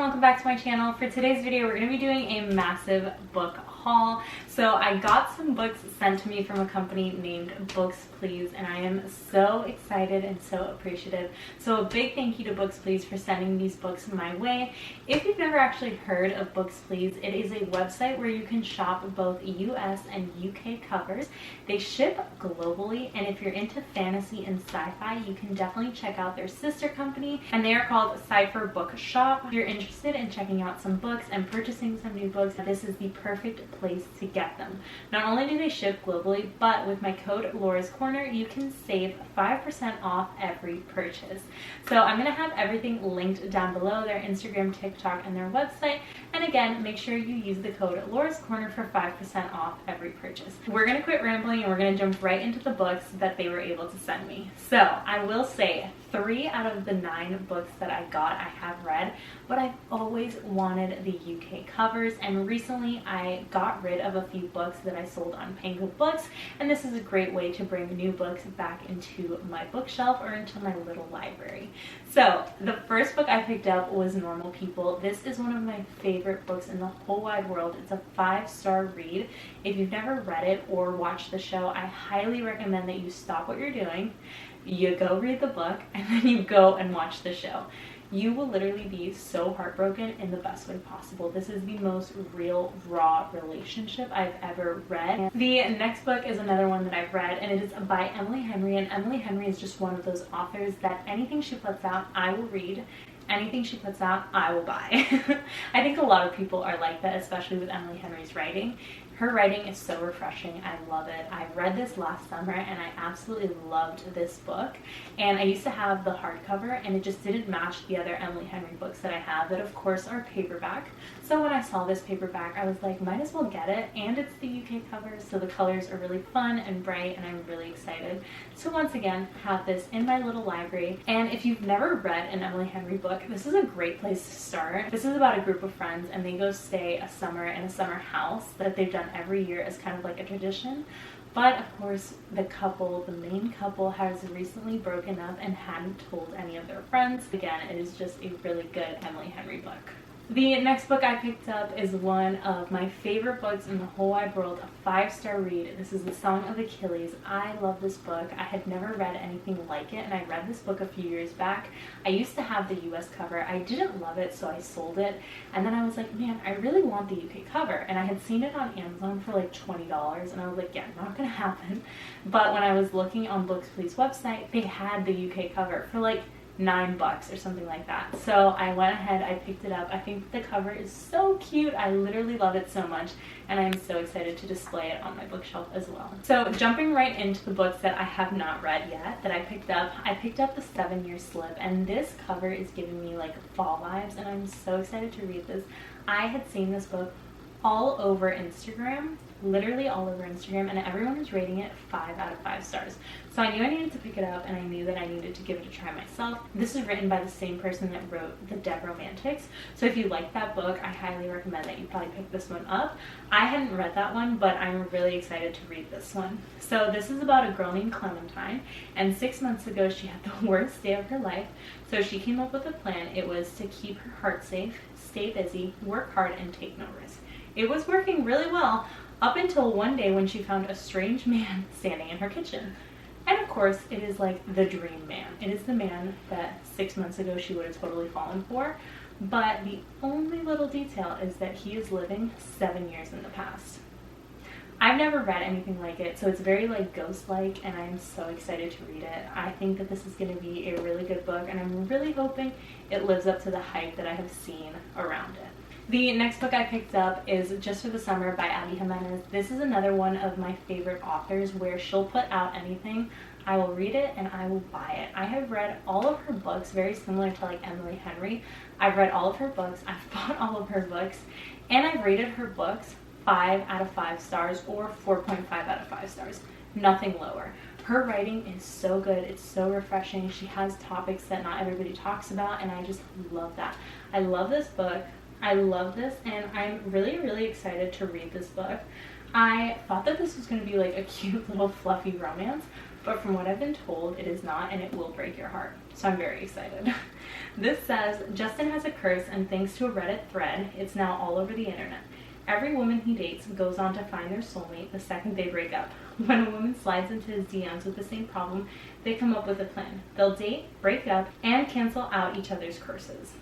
welcome back to my channel. For today's video, we're going to be doing a massive book haul. So I got some books sent to me from a company named Books Please, and I am so excited and so appreciative. So a big thank you to Books Please for sending these books my way. If you've never actually heard of Books Please, it is a website where you can shop both US and UK covers. They ship globally, and if you're into fantasy and sci-fi, you can definitely check out their sister company, and they are called SCIFIER Book Shop. If you're interested in checking out some books and purchasing some new books, this is the perfect place to get them. Not only do they ship globally, but with my code Laura's Corner, you can save 5% off every purchase. So I'm going to have everything linked down below, their Instagram, TikTok, and their website. And again, make sure you use the code Laura's Corner for 5% off every purchase. We're going to quit rambling and we're going to jump right into the books that they were able to send me. So I will say 3 out of the 9 books that I got I have read, but I've always wanted the UK covers, and recently I got rid of a few books that I sold on Penguin Books, and this is a great way to bring new books back into my bookshelf or into my little library. So the first book I picked up was Normal People. This is one of my favorite books in the whole wide world. It's a 5-star read. If you've never read it or watched the show, I highly recommend that you stop what you're doing, you go read the book, and then you go and watch the show. You will literally be so heartbroken in the best way possible. This is the most real, raw relationship I've ever read. The next book is another one that I've read, and it is by Emily Henry, and Emily Henry is just one of those authors that anything she puts out, I will read. Anything she puts out, I will buy. I think a lot of people are like that, especially with Emily Henry's writing. Her writing is so refreshing. I love it. I read this last summer and I absolutely loved this book. And I used to have the hardcover, and it just didn't match the other Emily Henry books that I have that of course are paperback. So when I saw this paperback, I was like, might as well get it. And it's the UK cover, so the colors are really fun and bright, and I'm really excited to once again have this in my little library. And if you've never read an Emily Henry book, this is a great place to start. This is about a group of friends, and they go stay a summer in a summer house that they've done every year as kind of like a tradition. But of course, the main couple has recently broken up and hadn't told any of their friends. Again, it is just a really good Emily Henry book. The next book I picked up is one of my favorite books in the whole wide world, a 5-star read. This is The Song of Achilles. I love this book. I had never read anything like it, and I read this book a few years back. I used to have the US cover. I didn't love it, so I sold it. And then I was like, man, I really want the UK cover. And I had seen it on Amazon for like $20, and I was like, yeah, not gonna happen. But when I was looking on Books Please website, they had the UK cover for like $9 or something like that. So I went ahead, I picked it up. I think the cover is so cute. I literally love it so much, and I'm so excited to display it on my bookshelf as well. So jumping right into the books that I have not read yet that I picked up The 7-Year Slip, and this cover is giving me like fall vibes, and I'm so excited to read this. I had seen this book all over Instagram, literally all over Instagram, and everyone was rating it 5 out of 5 stars. So I knew I needed to pick it up, and I knew that I needed to give it a try myself. This is written by the same person that wrote The Dead Romantics. So if you like that book, I highly recommend that you probably pick this one up. I hadn't read that one, but I'm really excited to read this one. So this is about a girl named Clementine, and 6 months ago she had the worst day of her life. So she came up with a plan. It was to keep her heart safe, stay busy, work hard, and take no risk. It was working really well up until one day when she found a strange man standing in her kitchen. And of course, it is like the dream man. It is the man that 6 months ago she would have totally fallen for. But the only little detail is that he is living 7 years in the past. I've never read anything like it, so it's very like ghost-like, and I'm so excited to read it. I think that this is going to be a really good book, and I'm really hoping it lives up to the hype that I have seen around it. The next book I picked up is Just for the Summer by Abby Jimenez. This is another one of my favorite authors where she'll put out anything, I will read it and I will buy it. I have read all of her books, very similar to like Emily Henry. I've read all of her books, I've bought all of her books, and I've rated her books 5 out of 5 stars or 4.5 out of 5 stars. Nothing lower. Her writing is so good. It's so refreshing. She has topics that not everybody talks about, and I just love that. I love this book. I love this, and I'm really, really excited to read this book. I thought that this was going to be like a cute little fluffy romance, but from what I've been told, it is not, and it will break your heart. So I'm very excited. This says, Justin has a curse, and thanks to a Reddit thread, it's now all over the internet. Every woman he dates goes on to find their soulmate the second they break up. When a woman slides into his DMs with the same problem, they come up with a plan. They'll date, break up, and cancel out each other's curses.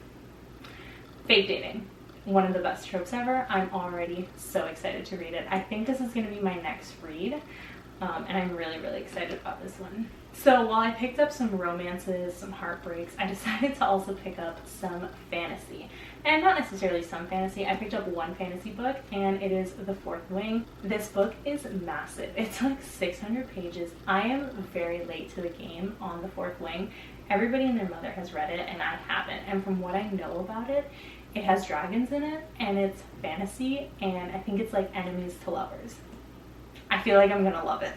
Fake dating. One of the best tropes ever. I'm already so excited to read it. I think this is going to be my next read, and I'm really, really excited about this one. So while I picked up some romances, some heartbreaks, I decided to also pick up some fantasy. And not necessarily some fantasy. I picked up one fantasy book, and it is The Fourth Wing. This book is massive. It's like 600 pages. I am very late to the game on The Fourth Wing. Everybody and their mother has read it, and I haven't. And from what I know about it, it has dragons in it, and it's fantasy, and I think it's like enemies to lovers. I feel like I'm gonna love it.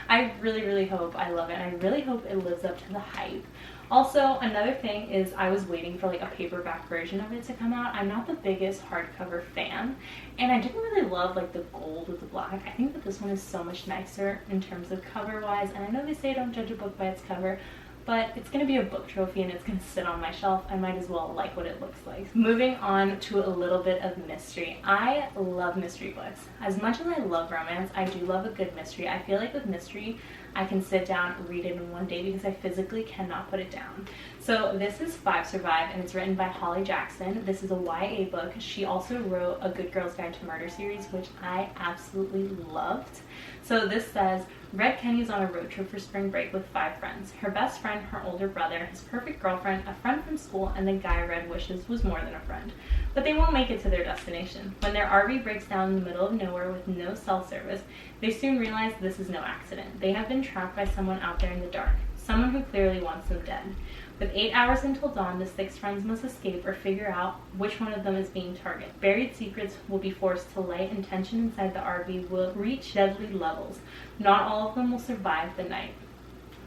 I really, really hope I love it, and I really hope it lives up to the hype. Also, another thing is I was waiting for like a paperback version of it to come out. I'm not the biggest hardcover fan, and I didn't really love like the gold with the black. I think that this one is so much nicer in terms of cover-wise, and I know they say don't judge a book by its cover, but it's going to be a book trophy and it's going to sit on my shelf. I might as well like what it looks like. Moving on to a little bit of mystery. I love mystery books. As much as I love romance, I do love a good mystery. I feel like with mystery, I can sit down and read it in one day because I physically cannot put it down. So this is Five Survive, and it's written by Holly Jackson. This is a YA book. She also wrote a Good Girl's Guide to Murder series, which I absolutely loved. So this says, Red Kenny's on a road trip for spring break with 5 friends. Her best friend, her older brother, his perfect girlfriend, a friend from school, and the guy Red wishes was more than a friend. But they won't make it to their destination. When their RV breaks down in the middle of nowhere with no cell service, they soon realize this is no accident. They have been trapped by someone out there in the dark, someone who clearly wants them dead. With 8 hours until dawn, the 6 friends must escape or figure out which one of them is being targeted. Buried secrets will be forced to light, and tension inside the RV will reach deadly levels. Not all of them will survive the night.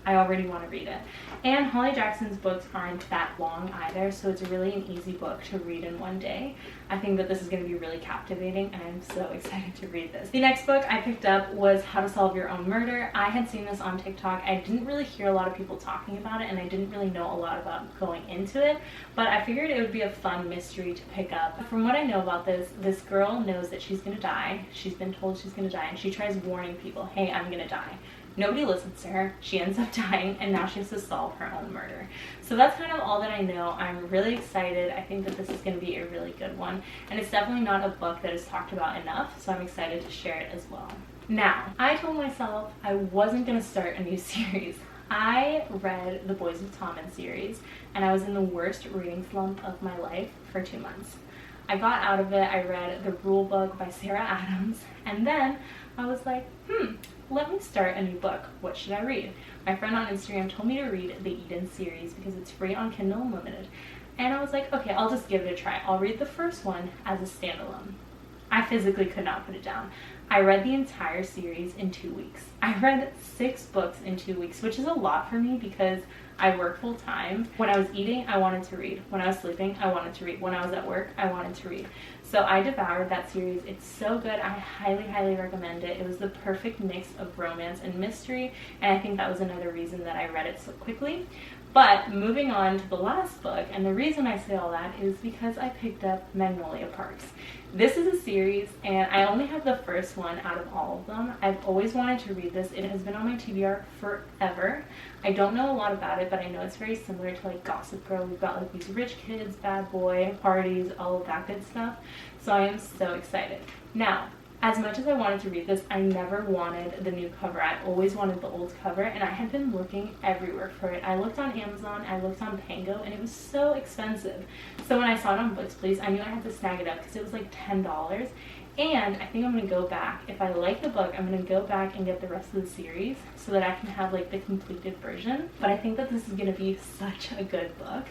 I already want to read it. And Holly Jackson's books aren't that long either, so it's really an easy book to read in one day. I think that this is going to be really captivating, and I'm so excited to read this. The next book I picked up was How to Solve Your Own Murder. I had seen this on TikTok. I didn't really hear a lot of people talking about it, and I didn't really know a lot about going into it, but I figured it would be a fun mystery to pick up. From what I know about this girl knows that she's going to die. She's been told she's going to die, and she tries warning people, hey, I'm going to die. Nobody listens to her. She ends up dying, and now she has to solve her own murder. So that's kind of all that I know. I'm really excited. I think that this is going to be a really good one, and it's definitely not a book that is talked about enough, so I'm excited to share it as well. Now, I told myself I wasn't going to start a new series. I read the Boys of Tommen series, and I was in the worst reading slump of my life for 2 months. I got out of it. I read the rule book by Sarah Adams, and then I was like, let me start a new book. What should I read? My friend on Instagram told me to read the Eden series because it's free on Kindle Unlimited. And I was like, okay, I'll just give it a try. I'll read the first one as a standalone. I physically could not put it down. I read the entire series in 2 weeks. I read 6 books in 2 weeks, which is a lot for me because I work full time. When I was eating, I wanted to read. When I was sleeping, I wanted to read. When I was at work, I wanted to read. So I devoured that series. It's so good. I highly, highly recommend it. It was the perfect mix of romance and mystery, and I think that was another reason that I read it so quickly. But moving on to the last book, and the reason I say all that is because I picked up Magnolia Parts. This is a series, and I only have the first one out of all of them. I've always wanted to read this. It has been on my TBR forever. I don't know a lot about it, but I know it's very similar to like Gossip Girl. We've got like these rich kids, bad boy, parties, all of that good stuff. So I am so excited. Now, as much as I wanted to read this, I never wanted the new cover. I always wanted the old cover, and I had been looking everywhere for it. I looked on Amazon, I looked on Pango, and it was so expensive. So when I saw it on booksplea.se, I knew I had to snag it up because it was like $10. And I think I'm going to go back. If I like the book, I'm going to go back and get the rest of the series so that I can have like the completed version. But I think that this is going to be such a good book.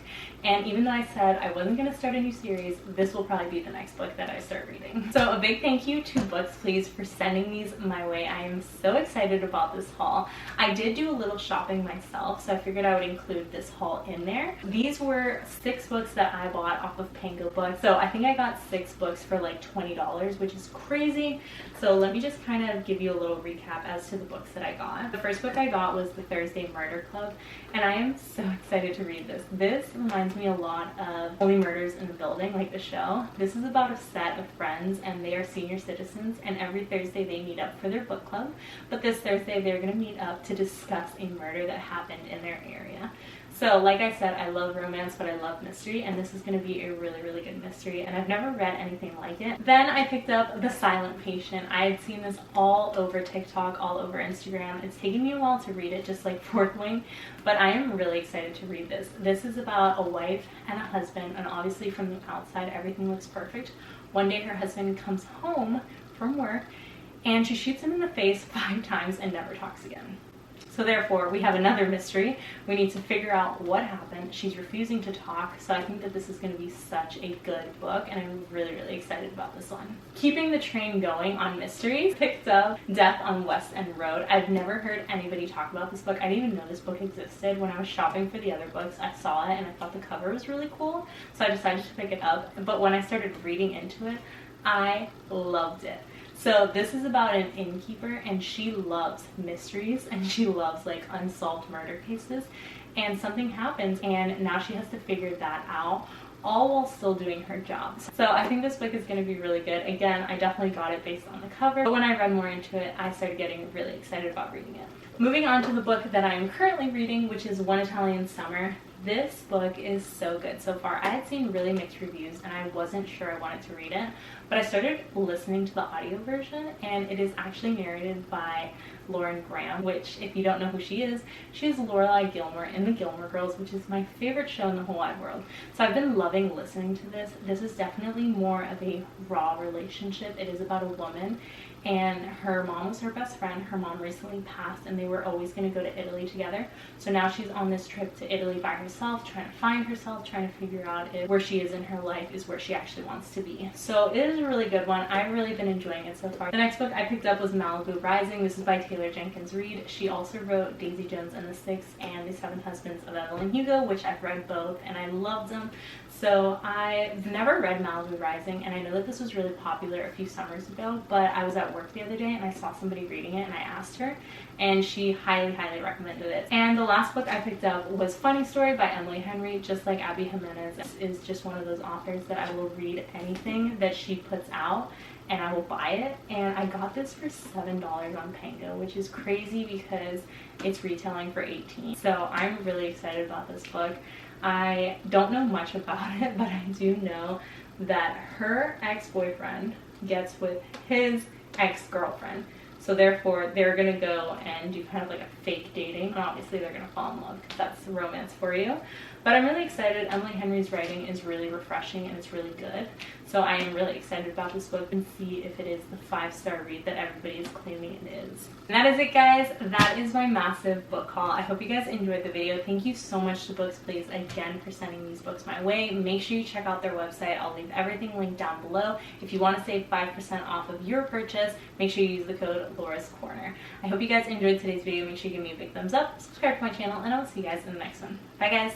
And even though I said I wasn't going to start a new series, this will probably be the next book that I start reading. So a big thank you to Booksplease for sending these my way. I am so excited about this haul. I did do a little shopping myself, so I figured I would include this haul in there. These were 6 books that I bought off of Pango Books. So I think I got 6 books for like $20, which is crazy. So let me just kind of give you a little recap as to the books that I got. The first book I got was The Thursday Murder Club, and I am so excited to read this. This reminds me a lot of Only Murders in the Building, like the show. This is about a set of friends, and they are senior citizens, and every Thursday they meet up for their book club. But this Thursday they're going to meet up to discuss a murder that happened in their area. So like I said, I love romance, but I love mystery, and this is going to be a really, really good mystery, and I've never read anything like it. Then I picked up The Silent Patient. I had seen this all over TikTok, all over Instagram. It's taken me a while to read it, just like Fourth Wing, but I am really excited to read this. This is about a wife and a husband, and obviously from the outside everything looks perfect. One day her husband comes home from work, and she shoots him in the face 5 times and never talks again. So therefore, we have another mystery. We need to figure out what happened. She's refusing to talk, so I think that this is going to be such a good book, and I'm really, really excited about this one. Keeping the train going on mysteries, picked up Death on West End Road. I've never heard anybody talk about this book. I didn't even know this book existed. When I was shopping for the other books, I saw it, and I thought the cover was really cool, so I decided to pick it up. But when I started reading into it, I loved it. So this is about an innkeeper, and she loves mysteries, and she loves like unsolved murder cases, and something happens and now she has to figure that out, all while still doing her job. So I think this book is going to be really good. Again, I definitely got it based on the cover, but when I read more into it, I started getting really excited about reading it. Moving on to the book that I am currently reading, which is One Italian Summer. This book is so good so far. I had seen really mixed reviews and I wasn't sure I wanted to read it, but I started listening to the audio version, and it is actually narrated by Lauren Graham, which, if you don't know who she is Lorelai Gilmore in The Gilmore Girls, which is my favorite show in the whole wide world. So I've been loving listening to this. This is definitely more of a raw relationship. It is about a woman, and her mom was her best friend. Her mom recently passed, and they were always going to go to Italy together. So now she's on this trip to Italy by herself, trying to find herself, trying to figure out if where she is in her life is where she actually wants to be. So it is a really good one. I've really been enjoying it so far. The next book I picked up was Malibu Rising. This is by Taylor Jenkins Reid. She also wrote Daisy Jones and the Six and The Seven Husbands of Evelyn Hugo, which I've read both, and I loved them. So I've never read Malibu Rising, and I know that this was really popular a few summers ago, but I was at work the other day and I saw somebody reading it, and I asked her, and she highly, highly recommended it. And the last book I picked up was Funny Story by Emily Henry. Just like Abby Jimenez, this is just one of those authors that I will read anything that she puts out and I will buy it. And I got this for $7 on Pango, which is crazy because it's retailing for $18. So I'm really excited about this book. I don't know much about it, but I do know that her ex-boyfriend gets with his ex-girlfriend. So therefore, they're going to go and do kind of like a fake dating. And obviously, they're going to fall in love because that's romance for you. But I'm really excited. Emily Henry's writing is really refreshing and it's really good. So I am really excited about this book and see if it is the 5-star read that everybody is claiming it is. And that is it, guys. That is my massive book haul. I hope you guys enjoyed the video. Thank you so much to Books Please again for sending these books my way. Make sure you check out their website. I'll leave everything linked down below. If you want to save 5% off of your purchase, make sure you use the code Laura's Corner. I hope you guys enjoyed today's video. Make sure you give me a big thumbs up, subscribe to my channel, and I will see you guys in the next one. Bye, guys.